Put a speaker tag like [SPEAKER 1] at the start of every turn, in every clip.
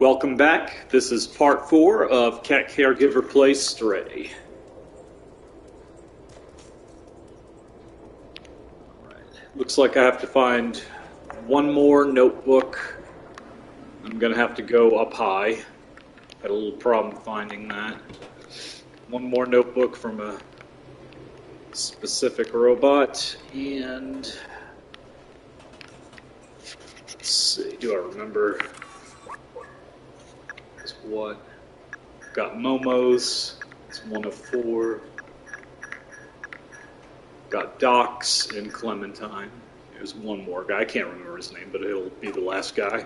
[SPEAKER 1] Welcome back. This is part 4 of Cat Caregiver Plays Stray. Alright. Looks like I have to find one more notebook. I'm going to have to go up high. Had a little problem finding that. One more notebook from a specific robot, and let's see, do I remember what? Got Momo's, it's 1 of 4. Got Doc's and Clementine. There's one more guy, I can't remember his name, but he'll be the last guy.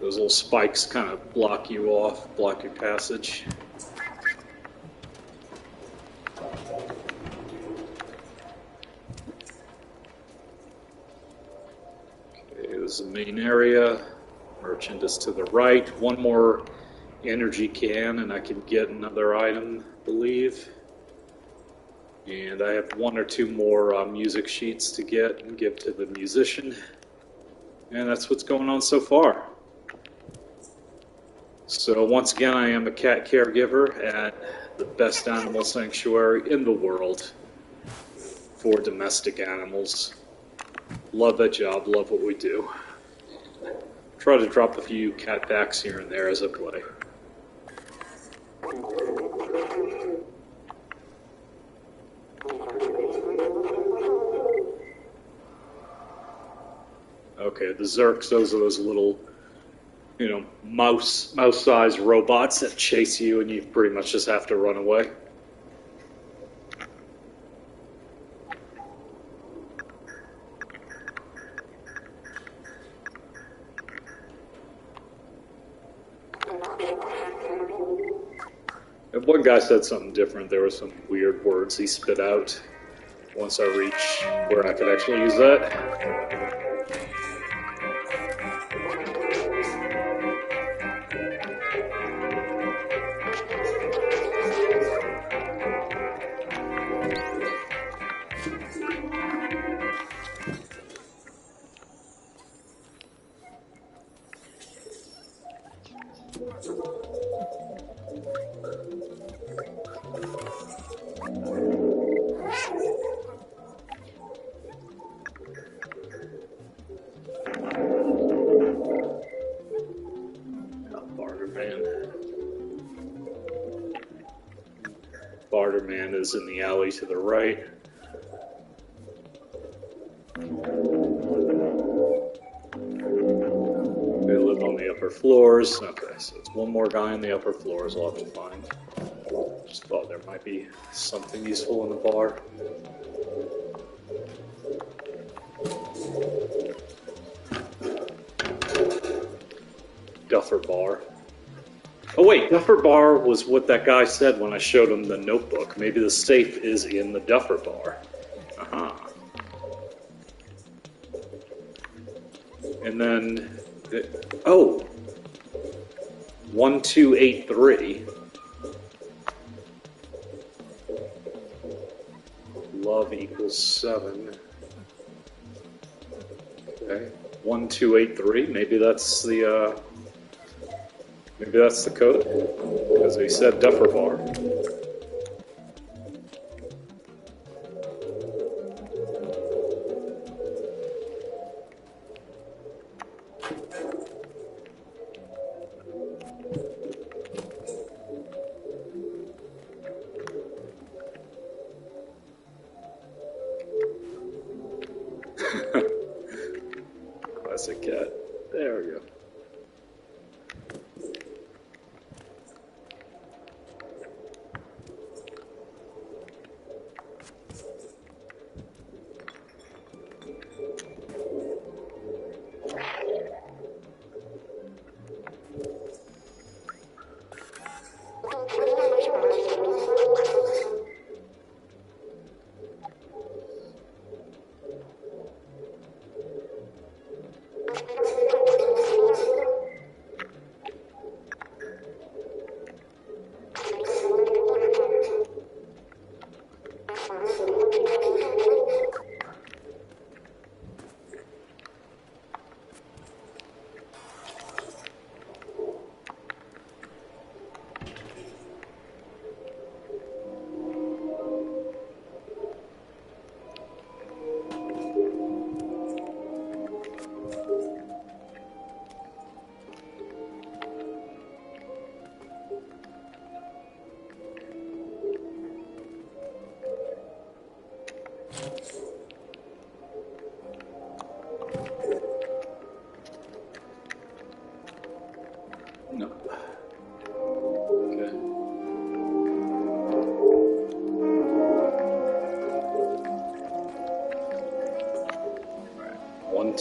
[SPEAKER 1] Those little spikes kind of block you off, block your passage. The main area. Merchant is to the right. One more energy can and I can get another item, I believe. And I have 1 or 2 more music sheets to get and give to the musician. And that's what's going on so far. So once again, I am a cat caregiver at the best animal sanctuary in the world for domestic animals. Love that job, love what we do. Try to drop a few cat facts here and there as I play. Okay, the Zerks, those are those little, mouse-sized robots that chase you and you pretty much just have to run away. One guy said something different. There were some weird words he spit out once I reach where I could actually use that. Barterman is in the alley to the right. They live on the upper floors. Okay, so it's one more guy on the upper floors I'll have to find. Just thought there might be something useful in the bar. Duffer bar. Oh wait, Duffer bar was what that guy said when I showed him the notebook. Maybe the safe is in the Duffer bar. And then, 1283. Love equals 7. Okay, 1283. Maybe that's the code, because he said Duffer bar. Classic cat. There we go.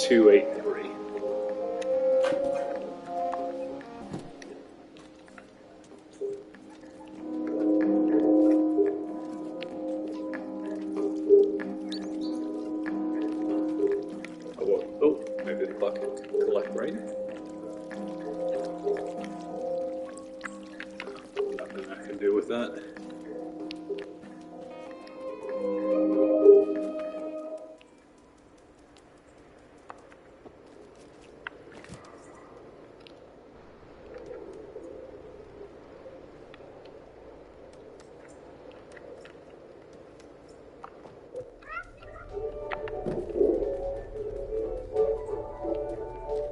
[SPEAKER 1] 283. Oh, maybe the bucket can collect right. Nothing I can do with that.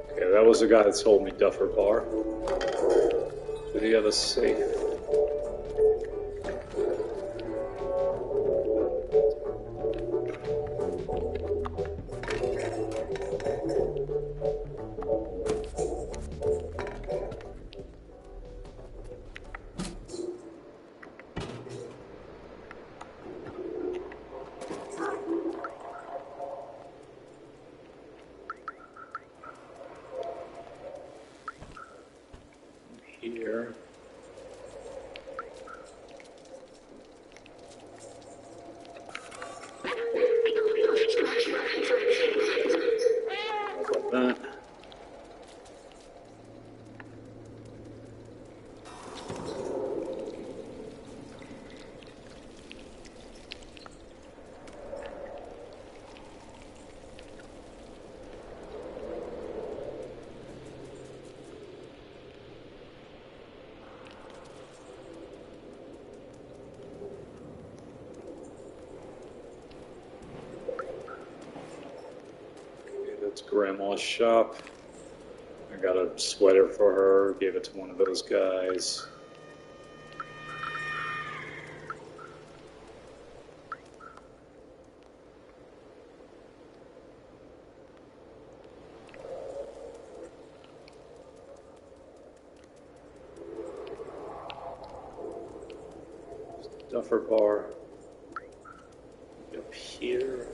[SPEAKER 1] Okay, that was the guy that told me Duffer Bar. Did he have a safe? Here. How about that? That's Grandma's shop. I got a sweater for her, gave it to one of those guys. Duffer Bar. Up here.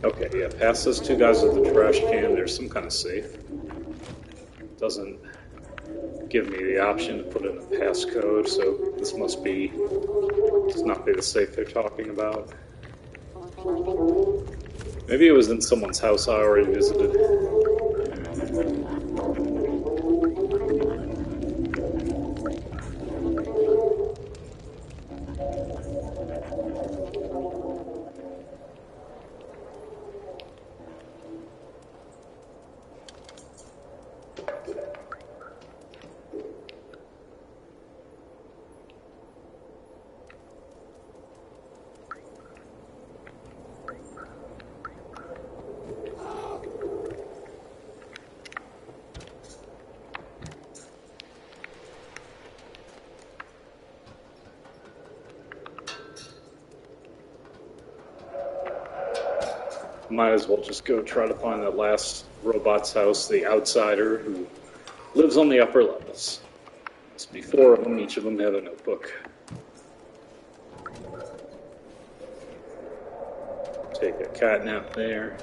[SPEAKER 1] Okay, yeah, past those two guys with the trash can, there's some kind of safe. Doesn't give me the option to put in a passcode, so this does not be the safe they're talking about. Maybe it was in someone's house I already visited. Might as well just go try to find that last robot's house, the outsider, who lives on the upper levels. Must be 4 of them, each of them have a notebook. Take a cat nap there.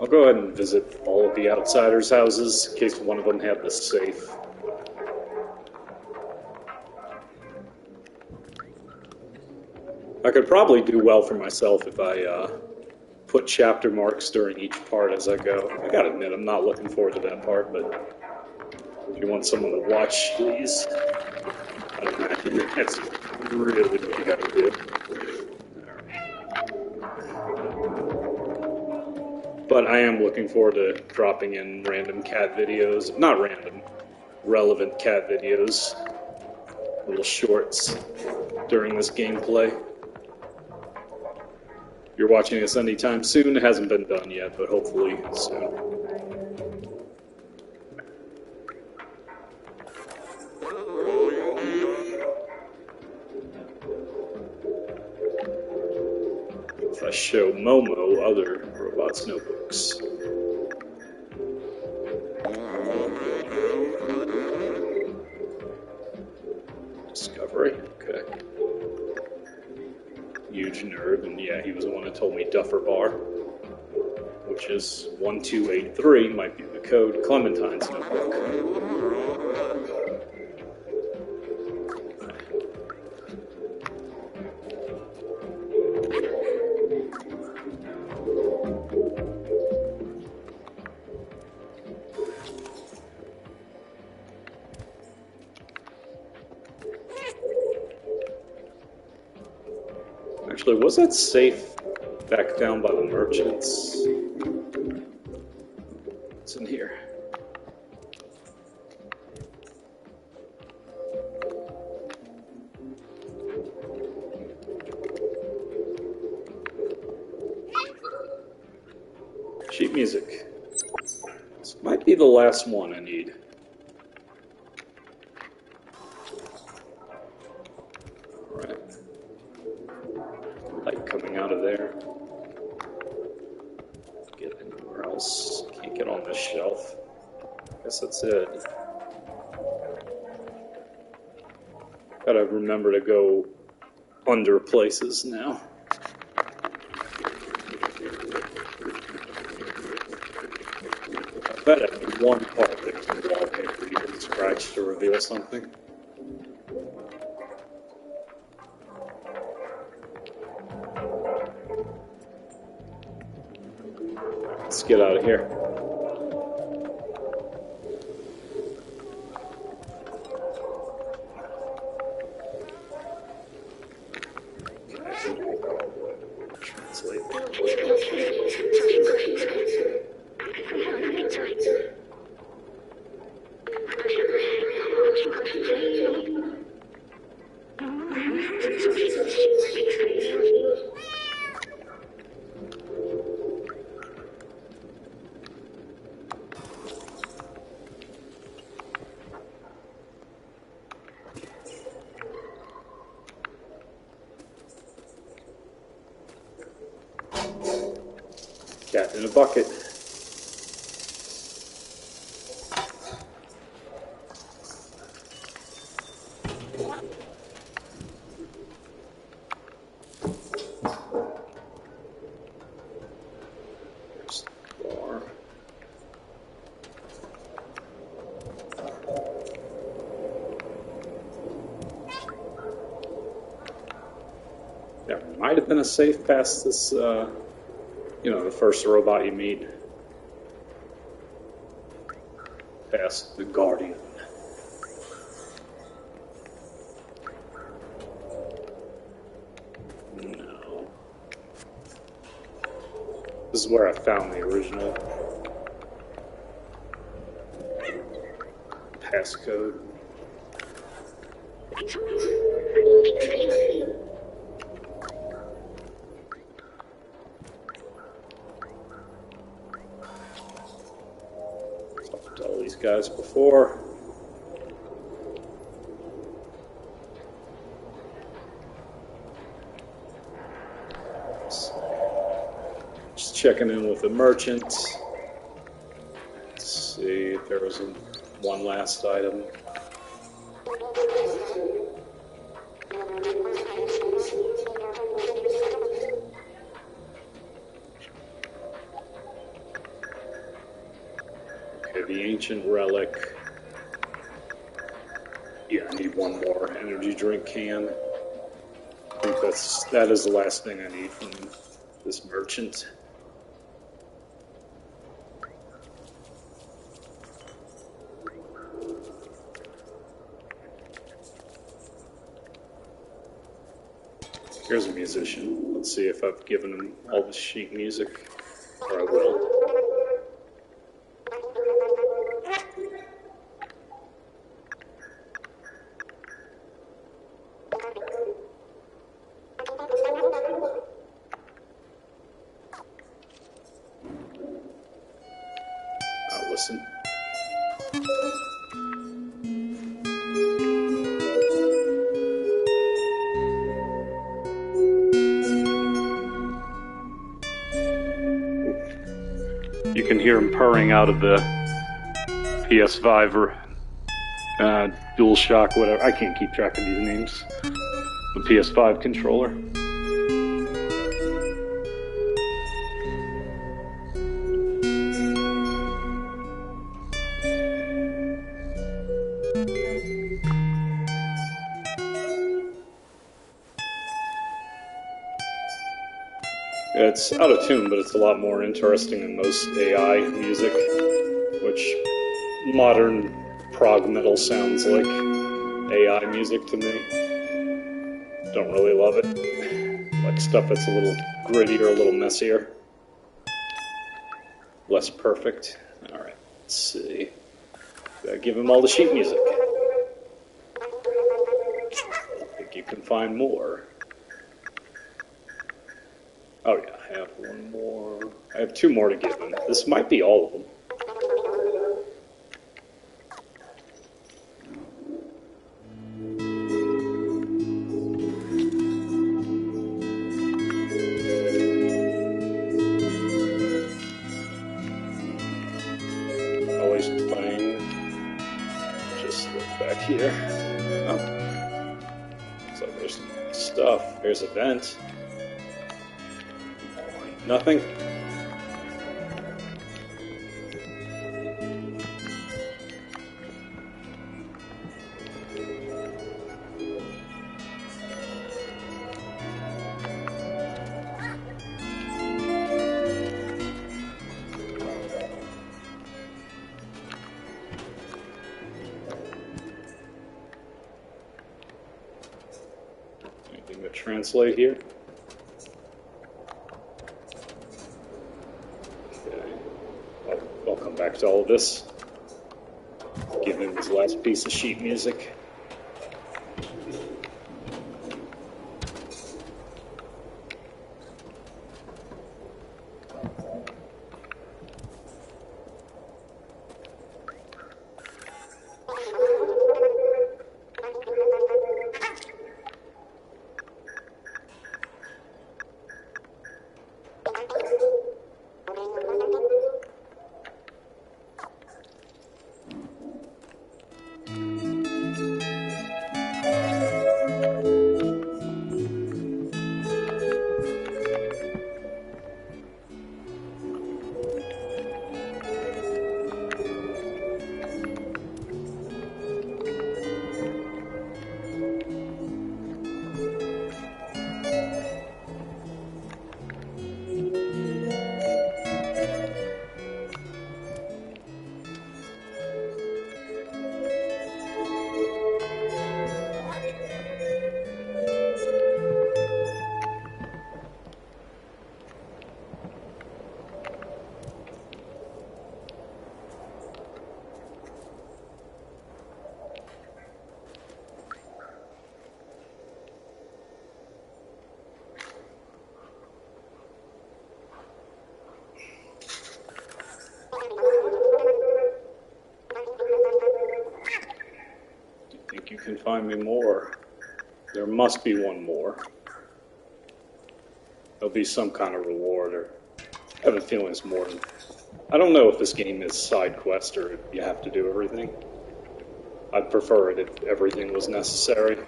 [SPEAKER 1] I'll go ahead and visit all of the outsiders' houses in case one of them had the safe. I could probably do well for myself if I put chapter marks during each part as I go. I gotta admit, I'm not looking forward to that part, but if you want someone to watch these, I imagine that's really what you gotta do. But I am looking forward to dropping in random cat videos. Not random, relevant cat videos. Little shorts during this gameplay. If you're watching this anytime soon, it hasn't been done yet, but hopefully soon. to show Momo other robots' notebooks. Discovery, okay. Huge nerd, and yeah, he was the one that told me Duffer Bar, which is 1283, might be the code, Clementine's notebook. Actually, was that safe back down by the merchants? What's in here? Sheet music. This might be the last one I need. Alright. Light coming out of there. Get anywhere else. Can't get on this shelf. Guess that's it. Gotta remember to go under places now. I bet at one part that can wallpaper you can scratch to reveal something. Let's get out of here. Translate. Cat in a bucket. There's the bar. There might have been a safe past this, you know, the first robot you meet. Past the Guardian. No. This is where I found the original passcode. Talked to all these guys before. Just checking in with the merchant. Let's see if there was one last item. Okay, the ancient relic. Yeah, I need one more energy drink can. I think that is the last thing I need from this merchant. Here's a musician. Let's see if I've given him all the sheet music, or I will. I'll listen. can hear him purring out of the PS5 or DualShock, whatever. I can't keep track of these names. The PS5 controller. It's out of tune, but it's a lot more interesting than most AI music, which modern prog metal sounds like AI music to me. Don't really love it. Like stuff that's a little grittier, a little messier. Less perfect. Alright, let's see. Gotta give him all the sheet music. I think you can find more. Oh yeah, I have one more. I have two more to give him. This might be all of them. Always playing. Just look back here. Oh. Looks like there's stuff. There's a vent. Nothing? Anything to translate here? I'll come back to all of this. Give him his last piece of sheet music. You can find me more. There must be one more. There'll be some kind of reward, or I have a feeling it's more than... I don't know if this game is side quest or if you have to do everything. I'd prefer it if everything was necessary.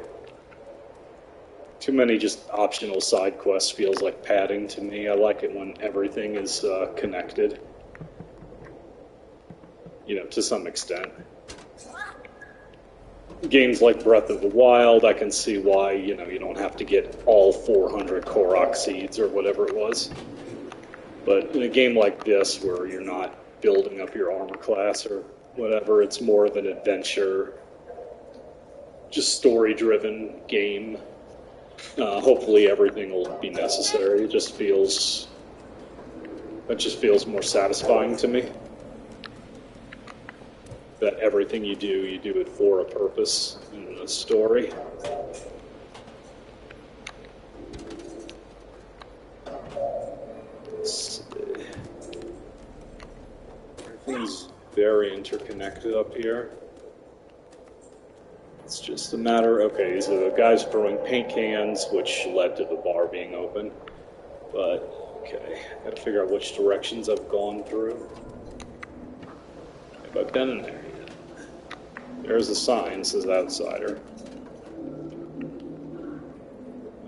[SPEAKER 1] Too many just optional side quests feels like padding to me. I like it when everything is connected. You know, to some extent. Games like Breath of the Wild, I can see why, you know, you don't have to get all 400 Korok seeds or whatever it was. But in a game like this, where you're not building up your armor class or whatever, it's more of an adventure, just story-driven game. Hopefully everything will be necessary. It just feels more satisfying to me. That everything you do it for a purpose in the story. Let's see. Everything's very interconnected up here. It's just a matter, okay, so the guy's throwing paint cans, which led to the bar being open. But Okay, gotta figure out which directions I've gone through. Have I been in there yet? There's a sign that says outsider.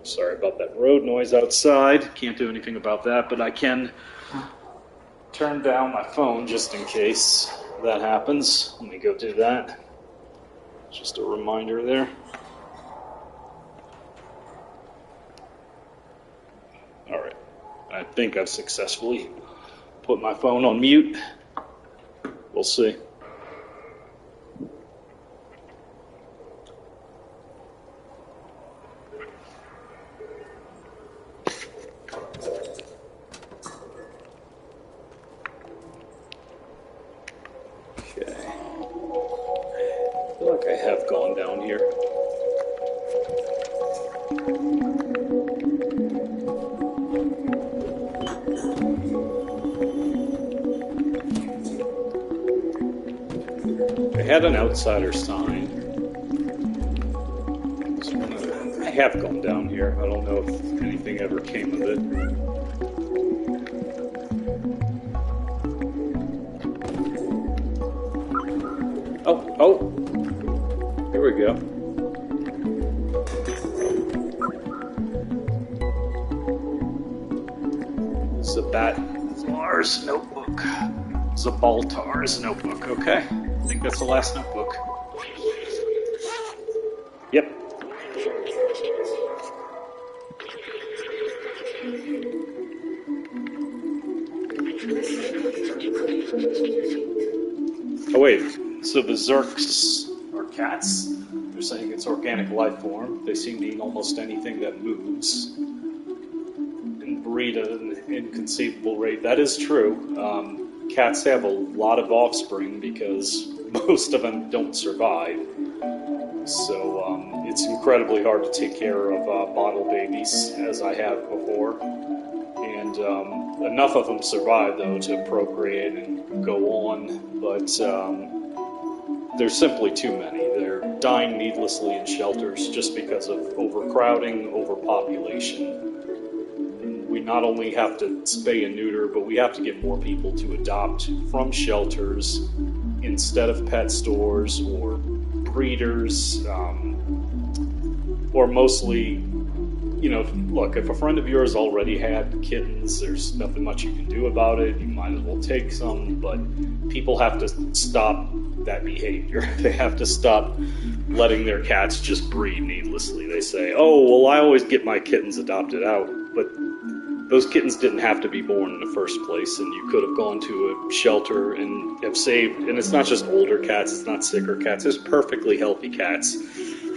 [SPEAKER 1] Sorry about that road noise outside. Can't do anything about that, but I can turn down my phone just in case that happens. Let me go do that. Just a reminder there. Alright, I think I've successfully put my phone on mute. We'll see. Okay. I feel like I have gone down here. I had an outsider sign. I have gone down here. I don't know if anything ever came of it. Oh, here we go. Zabaltar's notebook. Zabaltar's notebook, okay. I think that's the last notebook. Yep. Oh wait, so the Zerks are cats? They're saying it's organic life form. They seem to eat almost anything that moves and breed at an inconceivable rate. That is true. Cats have a lot of offspring because most of them don't survive. So it's incredibly hard to take care of bottle babies, as I have before. And enough of them survive, though, to procreate and go on. But there's simply too many. They're dying needlessly in shelters just because of overcrowding, overpopulation. We not only have to spay and neuter, but we have to get more people to adopt from shelters instead of pet stores or breeders, or mostly, you know, look, if a friend of yours already had kittens, there's nothing much you can do about it. You might as well take some, but people have to stop that behavior. They have to stop letting their cats just breed needlessly. They say, oh, well, I always get my kittens adopted out, but those kittens didn't have to be born in the first place, and you could have gone to a shelter and have saved, and it's not just older cats, it's not sicker cats, there's perfectly healthy cats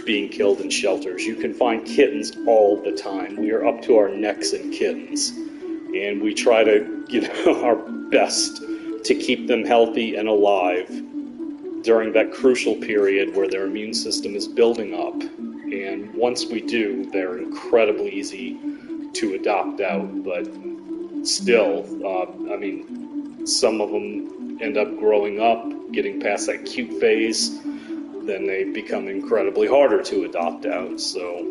[SPEAKER 1] being killed in shelters. You can find kittens all the time. We are up to our necks in kittens, and we try to our best to keep them healthy and alive during that crucial period where their immune system is building up. And once we do, they're incredibly easy to adopt out, but still, I mean, some of them end up growing up, getting past that cute phase, then they become incredibly harder to adopt out. So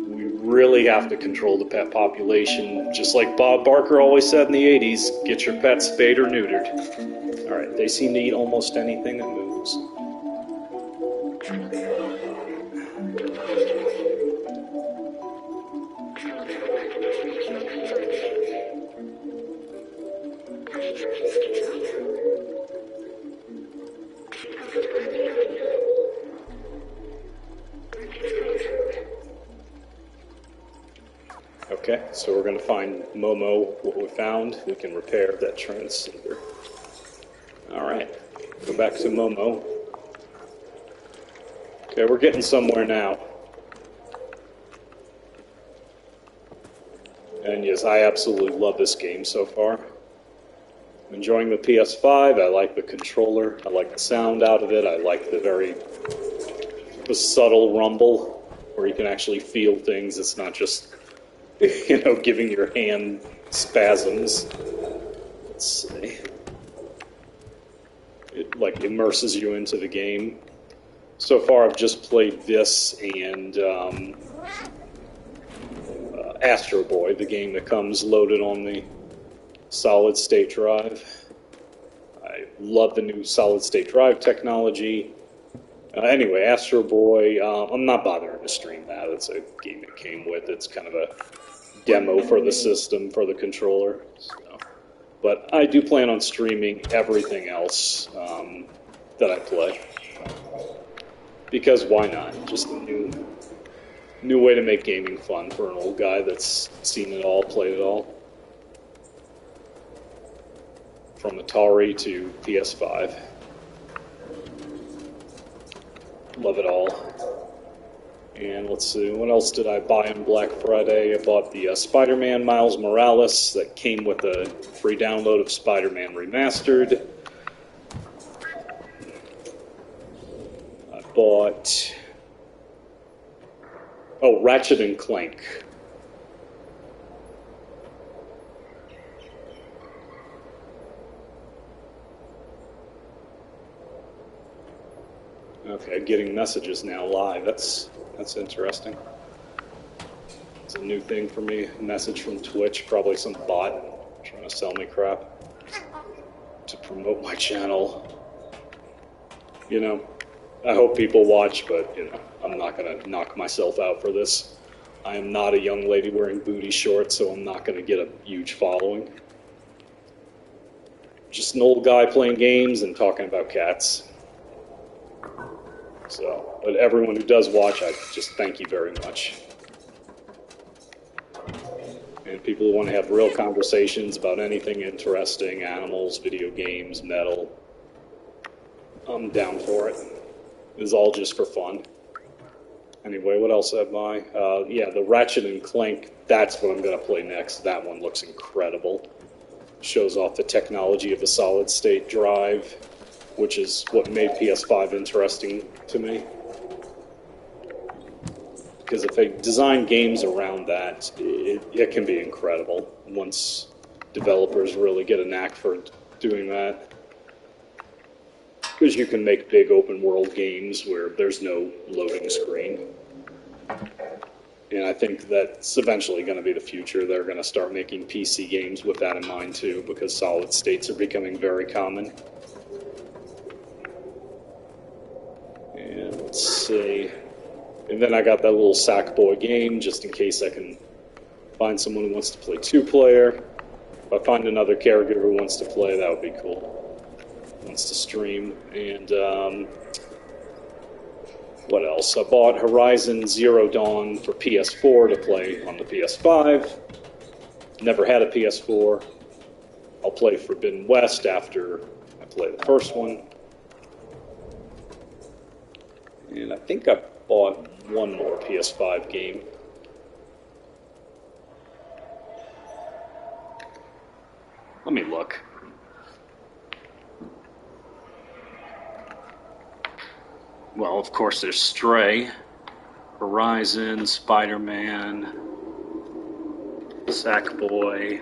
[SPEAKER 1] we really have to control the pet population, just like Bob Barker always said in the 80s, get your pets spayed or neutered. All right, they seem to eat almost anything that moves. Okay, so we're going to find Momo, what we found. We can repair that transceiver. Alright, go back to Momo. Okay, we're getting somewhere now. And yes, I absolutely love this game so far. I'm enjoying the PS5, I like the controller, I like the sound out of it, I like the subtle rumble, where you can actually feel things, it's not just giving your hand spasms. Let's see. It like immerses you into the game. So far I've just played this and Astro Boy, the game that comes loaded on the solid state drive. I love the new solid state drive technology. Anyway, Astro Boy, I'm not bothering to stream that. It's a game it came with. It's kind of a demo for the system, for the controller. So. But I do plan on streaming everything else that I play. Because why not? Just a new way to make gaming fun for an old guy that's seen it all, played it all. From Atari to PS5. Love it all. And let's see, what else did I buy on Black Friday? I bought the Spider-Man Miles Morales that came with a free download of Spider-Man Remastered. I bought... oh, Ratchet and Clank. Okay, getting messages now live. That's interesting. It's a new thing for me. A message from Twitch, probably some bot trying to sell me crap to promote my channel. You know, I hope people watch, but you know, I'm not gonna knock myself out for this. I am not a young lady wearing booty shorts, so I'm not gonna get a huge following. Just an old guy playing games and talking about cats. So, but everyone who does watch, I just thank you very much. And people who want to have real conversations about anything interesting, animals, video games, metal, I'm down for it. It's all just for fun. Anyway, what else did I buy? Yeah, the Ratchet and Clank, that's what I'm going to play next. That one looks incredible. Shows off the technology of a solid-state drive, which is what made PS5 interesting to me. Because if they design games around that, it can be incredible once developers really get a knack for doing that. Because you can make big open world games where there's no loading screen. And I think that's eventually going to be the future. They're going to start making PC games with that in mind too, because solid states are becoming very common. And let's see. And then I got that little Sackboy game, just in case I can find someone who wants to play two-player. If I find another caregiver who wants to play, that would be cool. Wants to stream. And what else? I bought Horizon Zero Dawn for PS4 to play on the PS5. Never had a PS4. I'll play Forbidden West after I play the first one. And I think I bought one more PS5 game. Let me look. Well, of course, there's Stray, Horizon, Spider-Man, Sackboy.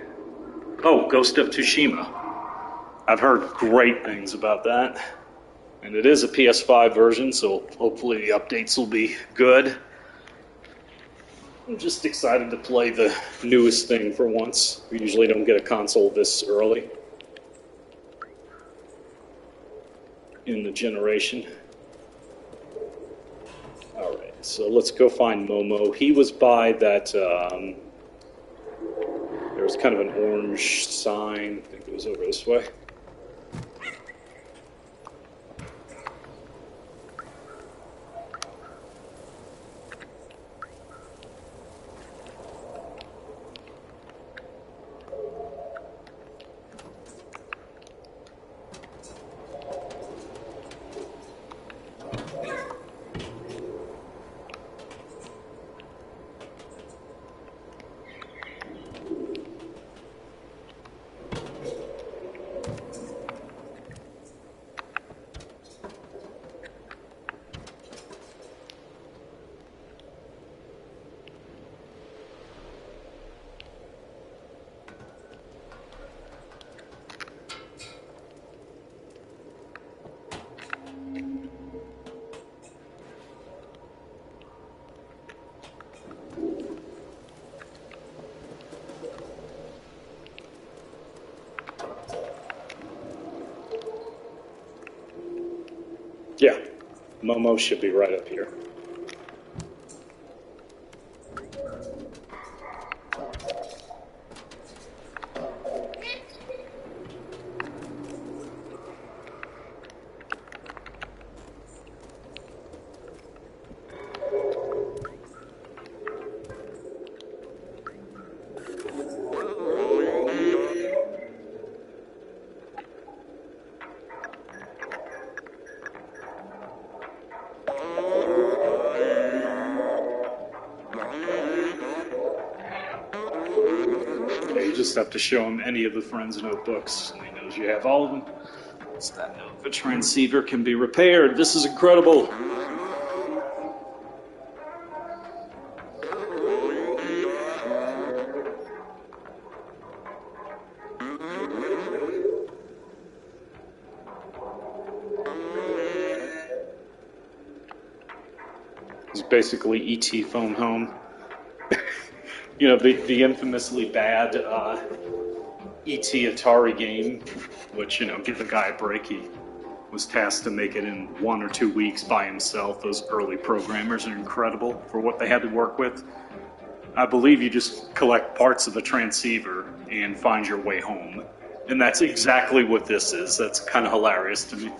[SPEAKER 1] Oh, Ghost of Tsushima. I've heard great things about that. And it is a PS5 version, so hopefully the updates will be good. I'm just excited to play the newest thing for once. We usually don't get a console this early in the generation. Alright, so let's go find Momo. He was by that, there was kind of an orange sign. I think it was over this way. Yeah, Momo should be right up here. You just have to show him any of the friend's notebooks, and he knows you have all of them. It's that note. The transceiver can be repaired. This is incredible. It's basically ET phone home. You know, the infamously bad ET Atari game, which, you know, give the guy a break. He was tasked to make it in 1 or 2 weeks by himself. Those early programmers are incredible for what they had to work with. I believe you just collect parts of the transceiver and find your way home. And that's exactly what this is. That's kind of hilarious to me.